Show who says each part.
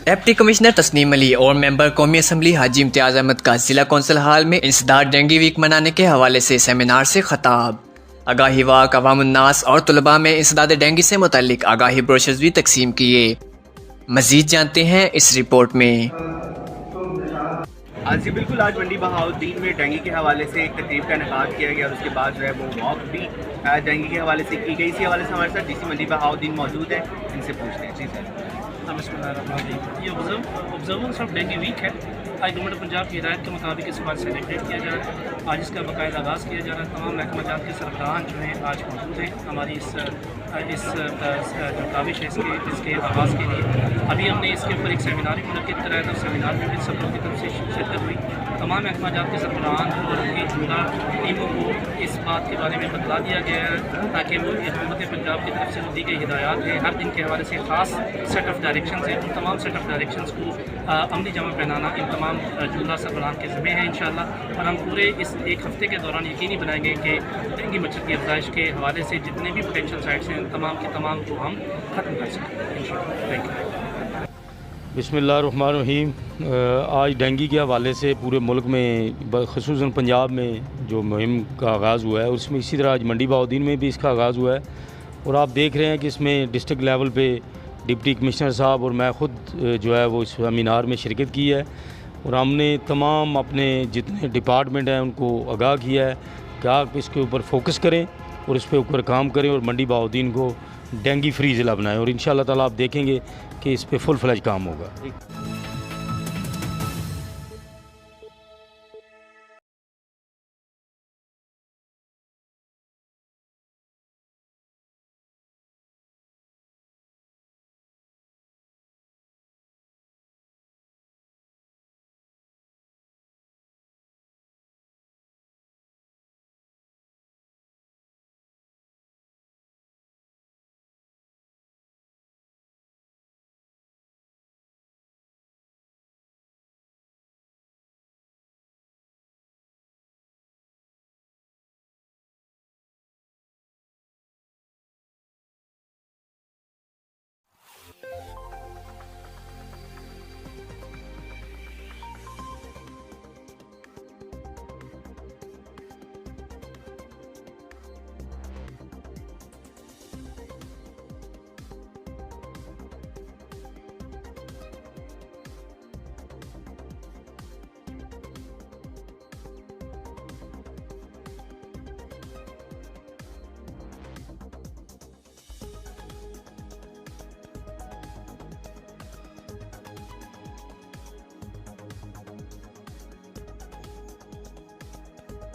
Speaker 1: Deputy commissioner Tasneem Ali और member कौमी assembly हाजी इम्तियाज़ अहमद का जिला कौंसिल हाल में इंसदाद डेंगू वीक मनाने के हवाले से सेमिनार से खताब। आगाही वाक अवामुन्नास और तलबा में इंसदाद डेंगू से मुतल्लिक आगाही ब्रोशर्स भी तकसीम किए। मजीद जानते हैं इस रिपोर्ट में।
Speaker 2: जी बिल्कुल, आज मंडी बहाउद्दीन में डेंगू के हवाले से एक तकरीब का इनेकाद किया गया और उसके बाद जो है वो वॉक भी डेंगू के हवाले से की गई। इसी हवाले से हमारे साथ डीसी मंडी बहाउद्दीन मौजूद है, इनसे पूछते हैं। जी सर।
Speaker 3: ये ऑब्जर्वेंस ऑफ डेंगू वीक है। आज गवर्नमेंट ऑफ पंजाब की हिदायत के मुताबिक इस बार सेलिब्रेट किया जा रहा है। आज इसका बाकायदा आगाज़ किया जा रहा है। तमाम महकमा जात के सरबराहान जो हैं आज मौजूद हैं हमारी इस जो काविश है इसके आगाज़ के लिए। अभी हमने इसके ऊपर एक सेमिनार भी मुनक़िद कराया था। सेमिनार में भी सब लोगों की तरफ से शिरकत हुई। तमाम महकमा जात के सरबराहान और उनकी जुमला टीमों को इस बात के बारे में बतला दिया गया है ताकि वो हुकूमत पंजाब की तरफ से दी गई हिदायत है हर दिन के हवाले से ख़ास सेट ऑफ डायरेक्शन है। उन तमाम सेट ऑफ डायरेक्शंस को अमली जमा पहनाना इन तमाम जुमला सरबराहान के ज़िम्मे है इंशाअल्लाह। और हम पूरे इस एक हफ़्ते के दौरान यकीनी बनाएंगे कि डेंगू मच्छर की अफजाइश के हवाले से जितने भी पोटेंशियल साइट्स हैं तमाम की तमाम को हम ख़त्म कर सकें इंशाअल्लाह। Thank you.
Speaker 4: बिस्मिल्लाहिर्रहमानिर्रहीम। आज डेंगू के हवाले से पूरे मुल्क में ख़ुसूसन पंजाब में जो मुहिम का आगाज़ हुआ है उसमें इसी तरह आज मंडी बहाउद्दीन में भी इसका आगाज़ हुआ है। और आप देख रहे हैं कि इसमें डिस्ट्रिक्ट लेवल पे डिप्टी कमिश्नर साहब और मैं ख़ुद जो है वो इस सेमिनार में शिरकत की है। और हमने तमाम अपने जितने डिपार्टमेंट हैं उनको आगाह किया है कि आप इसके ऊपर फोकस करें और इस पे ऊपर काम करें और मंडी बहाउद्दीन को डेंगू फ्री ज़िला बनाएं। और इंशाअल्लाह ताला आप देखेंगे कि इस पे फुल फ्लैज काम होगा।